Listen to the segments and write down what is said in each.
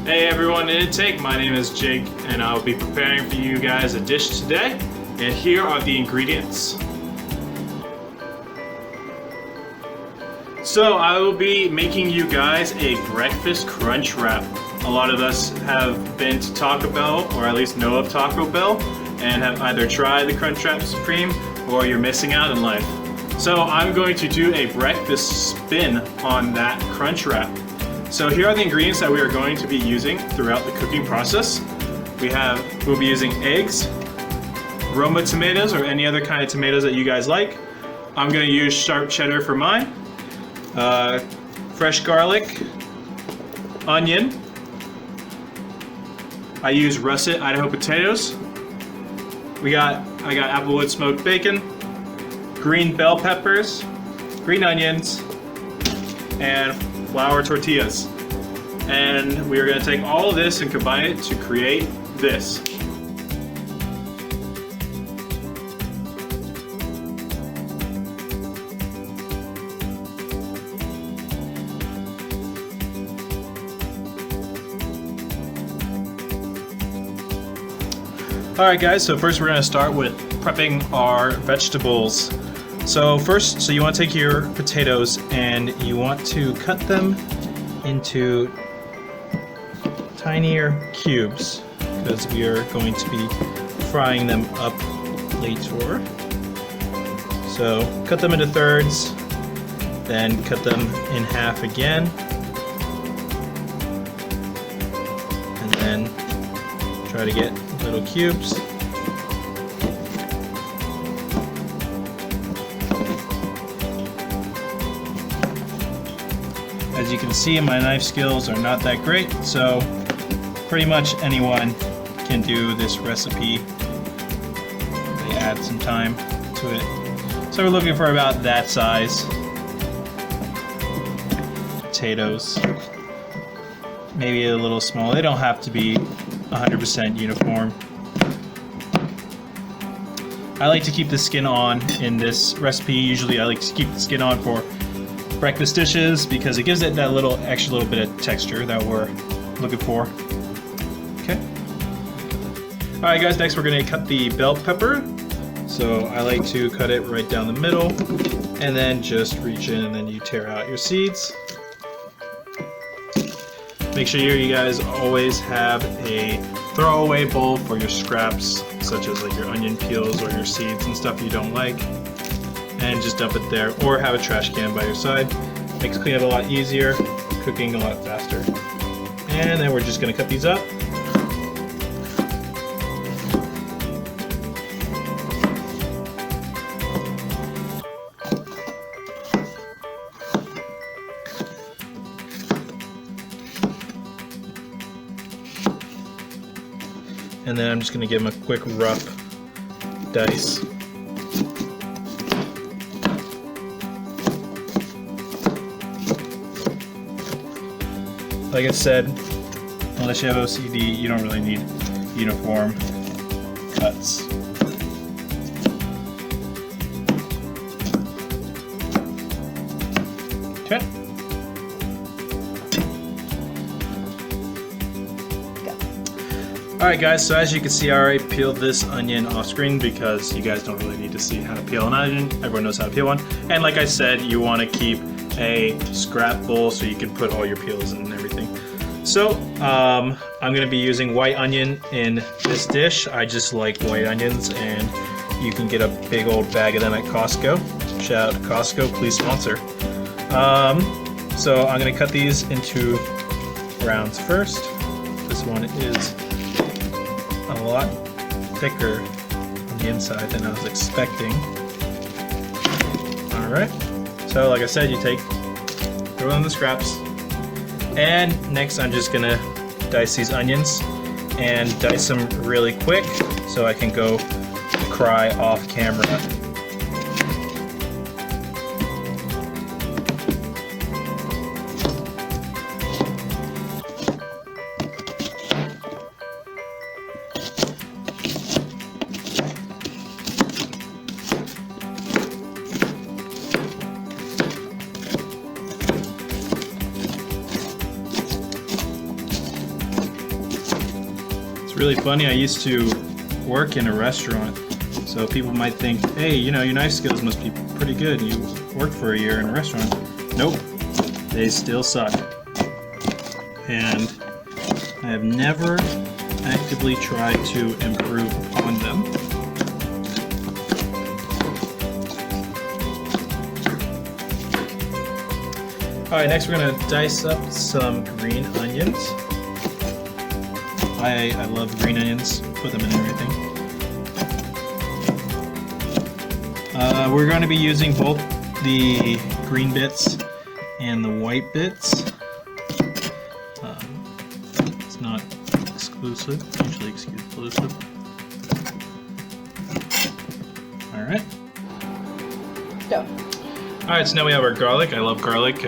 Hey everyone, in Take. My name is Jake, and I'll be preparing for you guys a dish today. And here are the ingredients. So I will be making you guys a breakfast crunch wrap. A lot of us have been to Taco Bell, or at least know of Taco Bell, and have either tried the Crunchwrap Supreme, or you're missing out in life. So I'm going to do a breakfast spin on that crunch wrap. So here are the ingredients that we are going to be using throughout the cooking process. We'll be using eggs, Roma tomatoes, or any other kind of tomatoes that you guys like. I'm going to use sharp cheddar for mine, fresh garlic, onion. I use russet Idaho potatoes. I got applewood smoked bacon, green bell peppers, green onions, and flour tortillas. And we are going to take all of this and combine it to create this. Alright guys, so first we're going to start with prepping our vegetables. So you want to take your potatoes and you want to cut them into tinier cubes because we are going to be frying them up later. So cut them into thirds, then cut them in half again, and then try to get little cubes. As you can see, my knife skills are not that great, so pretty much anyone can do this recipe. They add some time to it. So we're looking for about that size potatoes. Maybe a little small. They don't have to be 100% uniform. I like to keep the skin on in this recipe. Usually I like to keep the skin on for breakfast dishes because it gives it that extra little bit of texture that we're looking for. Okay. Alright guys, next we're going to cut the bell pepper. So I like to cut it right down the middle and then just reach in and then you tear out your seeds. Make sure you guys always have a throwaway bowl for your scraps, such as like your onion peels or your seeds and stuff you don't like, and just dump it there, or have a trash can by your side. Makes cleanup a lot easier, cooking a lot faster. And then we're just going to cut these up. And then I'm just going to give them a quick rough dice. Like I said, unless you have OCD, you don't really need uniform cuts. Okay. Alright guys, so as you can see I already peeled this onion off screen because you guys don't really need to see how to peel an onion. Everyone knows how to peel one. And like I said, you want to keep a scrap bowl so you can put all your peels in and everything. So I'm going to be using white onion in this dish. I just like white onions, and you can get a big old bag of them at Costco. Shout out to Costco, please sponsor. So I'm going to cut these into rounds first. This one is a lot thicker on the inside than I was expecting. Alright, so like I said, you throw in the scraps, and next I'm just gonna dice these onions and dice them really quick so I can go cry off camera. really funny. I used to work in a restaurant, so people might think, hey, you know, your knife skills must be pretty good. You worked for a year in a restaurant. Nope, they still suck. And I have never actively tried to improve upon them. Alright, next we're going to dice up some green onions. I love green onions, put them in everything. We're going to be using both the green bits and the white bits. It's not exclusive, it's usually exclusive. Alright. Go. Alright, so now we have our garlic. I love garlic.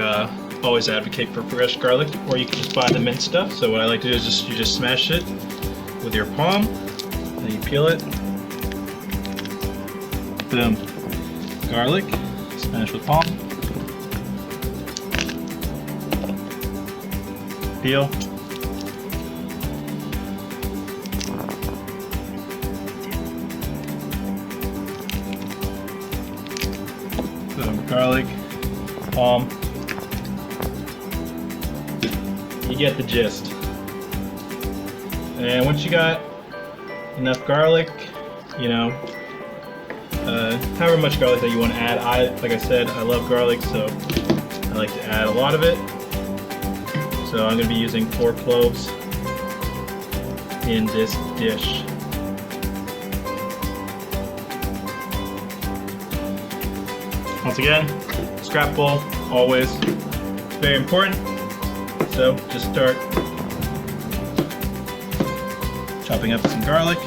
Always advocate for fresh garlic, or you can just buy the minced stuff. So what I like to do is you just smash it with your palm, then you peel it. Boom. Garlic, smash with palm. Peel. Boom. Garlic, palm. You get the gist. And once you got enough garlic, you know, however much garlic that you want to add. Like I said, I love garlic, so I like to add a lot of it. So I'm going to be using 4 cloves in this dish. Once again, scrap bowl, always very important. So just start chopping up some garlic.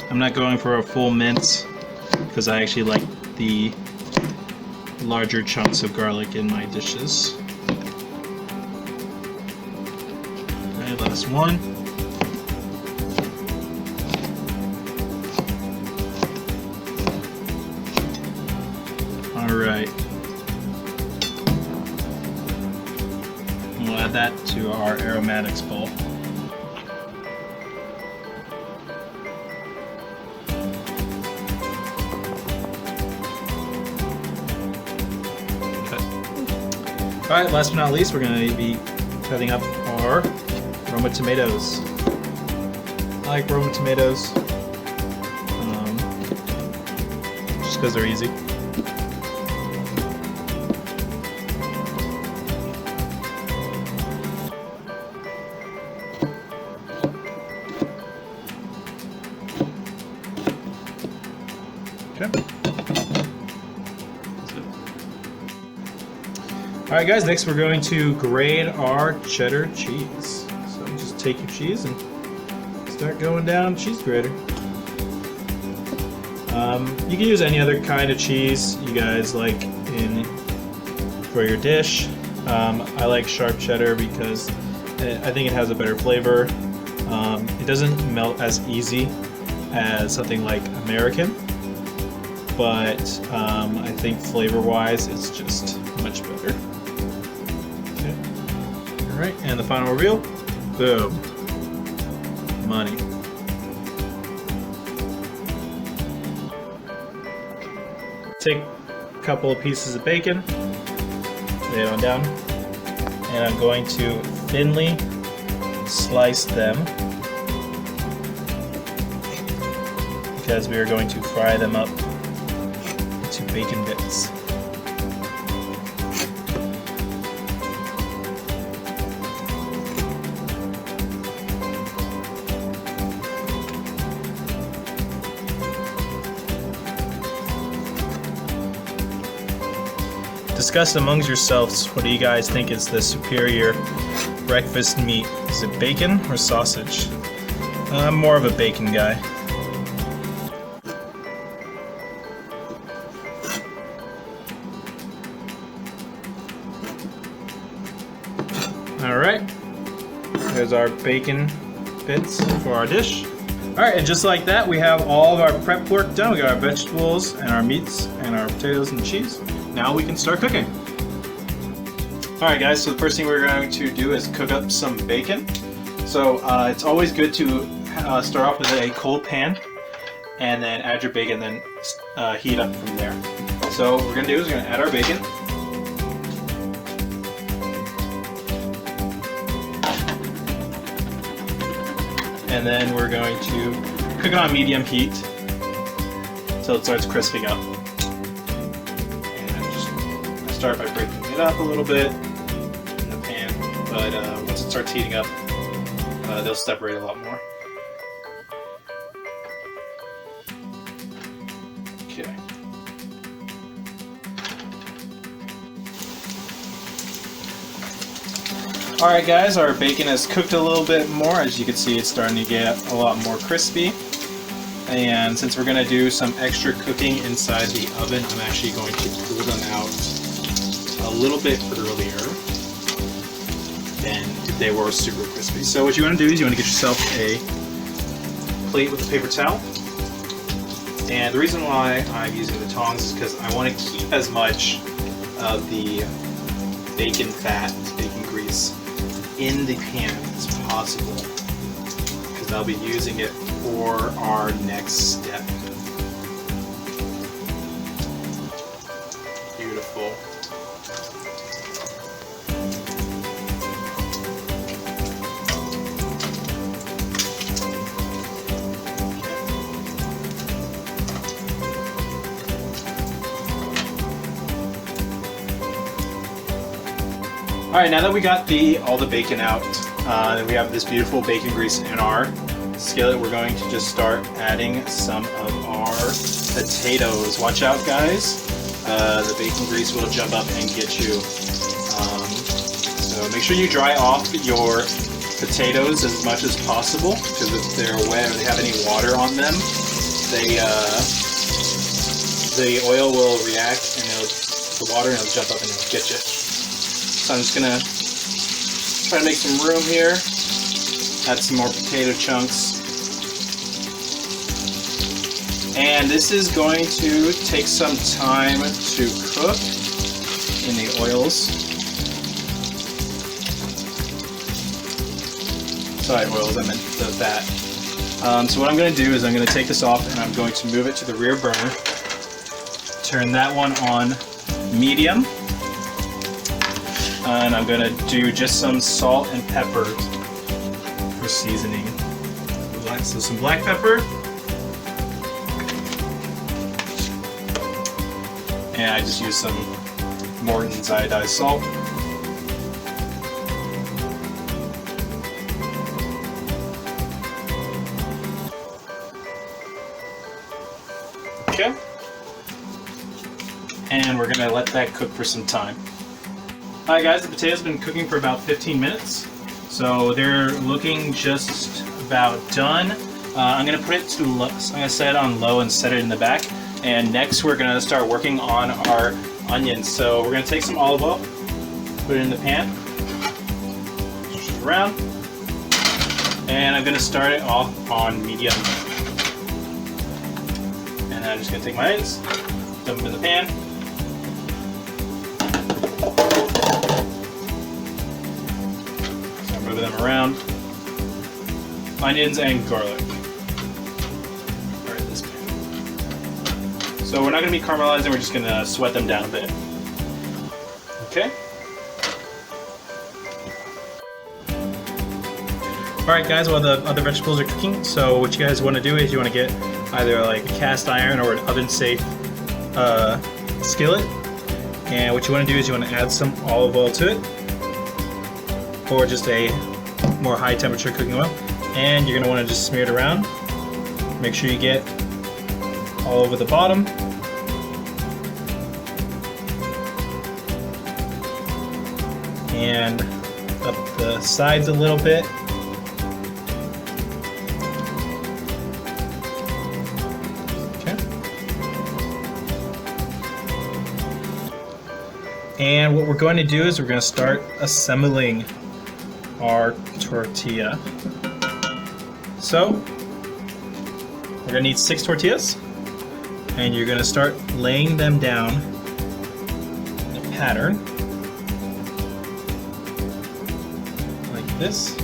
I'm not going for a full mince because I actually like the larger chunks of garlic in my dishes. Okay, last one. Alright. We'll add that to our aromatics bowl. Alright, last but not least, we're going to be cutting up our Roma tomatoes. I like Roma tomatoes just because they're easy. Okay. Alright guys, next we're going to grate our cheddar cheese. So just take your cheese and start going down cheese grater. You can use any other kind of cheese you guys like for your dish. I like sharp cheddar because I think it has a better flavor. It doesn't melt as easy as something like American, but I think flavor-wise it's just much better. Alright, and the final reveal. Boom. Money. Take a couple of pieces of bacon, lay it on down, and I'm going to thinly slice them because we are going to fry them up into bacon bits. Discuss amongst yourselves, what do you guys think is the superior breakfast meat? Is it bacon or sausage? I'm more of a bacon guy. Alright, there's our bacon bits for our dish. Alright, and just like that, we have all of our prep work done. We got our vegetables and our meats and our potatoes and cheese. Now we can start cooking. Alright guys, so the first thing we're going to do is cook up some bacon. So it's always good to start off with a cold pan and then add your bacon, then heat up from there. So what we're going to do is we're going to add our bacon. And then we're going to cook it on medium heat until it starts crisping up. And I start by breaking it up a little bit in the pan, but once it starts heating up, they'll separate a lot more. Okay. Alright guys, our bacon has cooked a little bit more. As you can see, it's starting to get a lot more crispy. And since we're going to do some extra cooking inside the oven, I'm actually going to pull them out a little bit earlier than if they were super crispy. So what you want to do is you want to get yourself a plate with a paper towel. And the reason why I'm using the tongs is because I want to keep as much of the bacon fat, bacon grease, in the pan as possible, because I'll be using it for our next step. Beautiful. Alright, now that we got all the bacon out, we have this beautiful bacon grease in our skillet, we're going to just start adding some of our potatoes. Watch out guys, the bacon grease will jump up and get you. So make sure you dry off your potatoes as much as possible, because if they're wet or they have any water on them, the oil will react and the water and it'll jump up and it'll get you. So I'm just gonna try to make some room here, add some more potato chunks. And this is going to take some time to cook in the oils. Sorry, oils, I meant the fat. So what I'm going to do is I'm going to take this off and I'm going to move it to the rear burner. Turn that one on medium. And I'm going to do just some salt and pepper for seasoning. So some black pepper. And I just use some Morton's iodized salt. Okay. And we're going to let that cook for some time. Alright guys, the potatoes have been cooking for about 15 minutes, so they're looking just about done. I'm going to put it to low, so I'm going to set it on low and set it in the back. And next we're going to start working on our onions. So we're going to take some olive oil, put it in the pan, push it around, and I'm going to start it off on medium. And I'm just going to take my onions, dump them in the pan. Move them around. Onions and garlic. Right in this pan. So we're not going to be caramelizing, we're just going to sweat them down a bit. Okay? Alright guys, while the other vegetables are cooking, so what you guys want to do is you want to get either like a cast iron or an oven safe skillet. And what you want to do is you want to add some olive oil to it, or just a more high temperature cooking oil, and you're going to want to just smear it around. Make sure you get all over the bottom. And up the sides a little bit. Okay. And what we're going to do is we're going to start assembling our tortilla. So gonna need 6 tortillas, and you're gonna start laying them down in a pattern like this.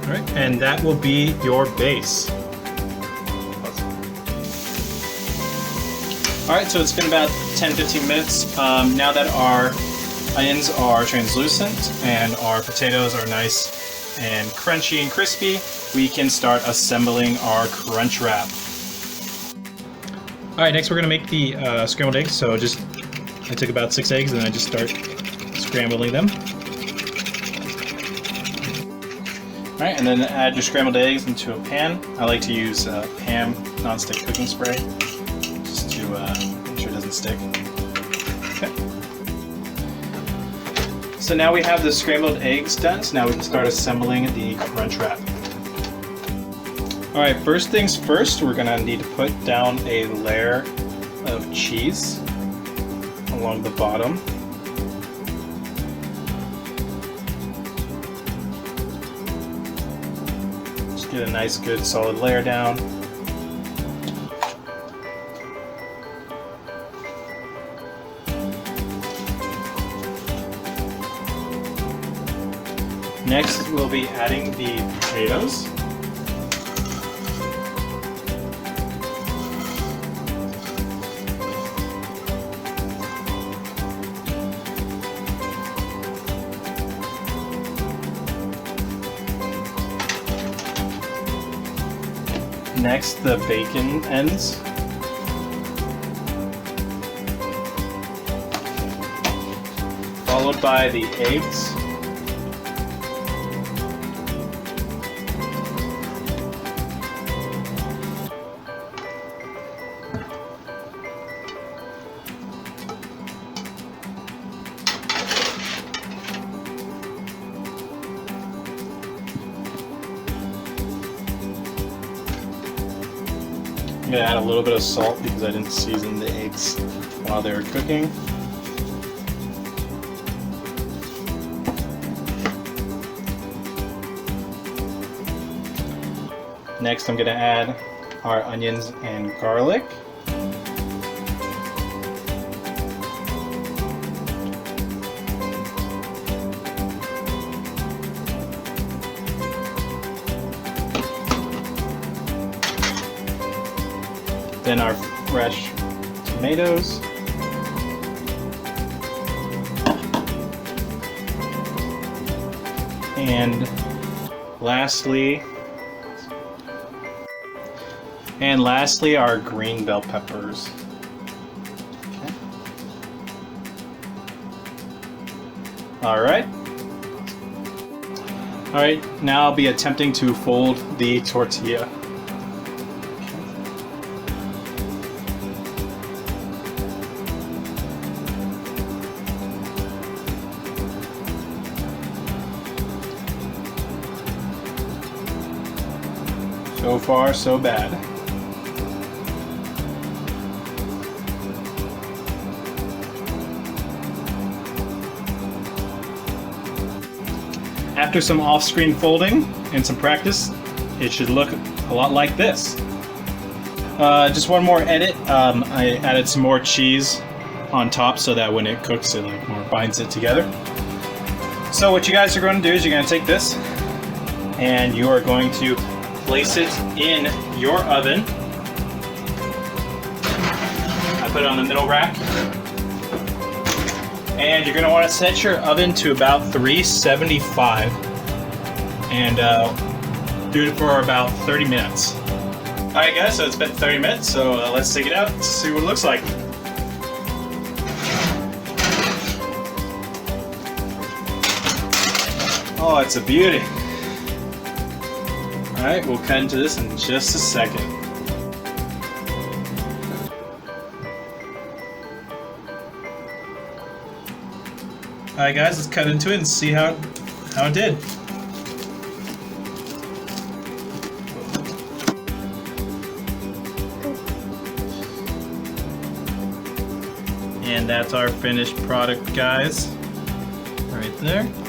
Alright, and that will be your base. Alright, so it's been about 10-15 minutes. Now that our onions are translucent and our potatoes are nice and crunchy and crispy, we can start assembling our crunch wrap. Alright, next we're going to make the scrambled eggs. So I took about 6 eggs and I just start scrambling them. Alright, and then add your scrambled eggs into a pan. I like to use Pam non-stick cooking spray, just to make sure it doesn't stick. Okay. So now we have the scrambled eggs done, so now we can start assembling the crunch wrap. Alright, first things first, we're going to need to put down a layer of cheese along the bottom. Get a nice good solid layer down. Next we'll be adding the potatoes. Next, the bacon ends. Followed by the eggs. I'm going to add a little bit of salt because I didn't season the eggs while they were cooking. Next I'm going to add our onions and garlic. Then our fresh tomatoes. And lastly our green bell peppers. Okay. Alright, now I'll be attempting to fold the tortilla. So far, so bad. After some off-screen folding and some practice, it should look a lot like this. Just one more edit. I added some more cheese on top so that when it cooks, it like more binds it together. So what you guys are going to do is you're going to take this and you are going to place it in your oven. I put it on the middle rack. And you're going to want to set your oven to about 375 and do it for about 30 minutes. Alright guys, so it's been 30 minutes, so let's take it out and see what it looks like. Oh, it's a beauty. Alright, we'll cut into this in just a second. Alright guys, let's cut into it and see how it did. And that's our finished product, guys. Right there.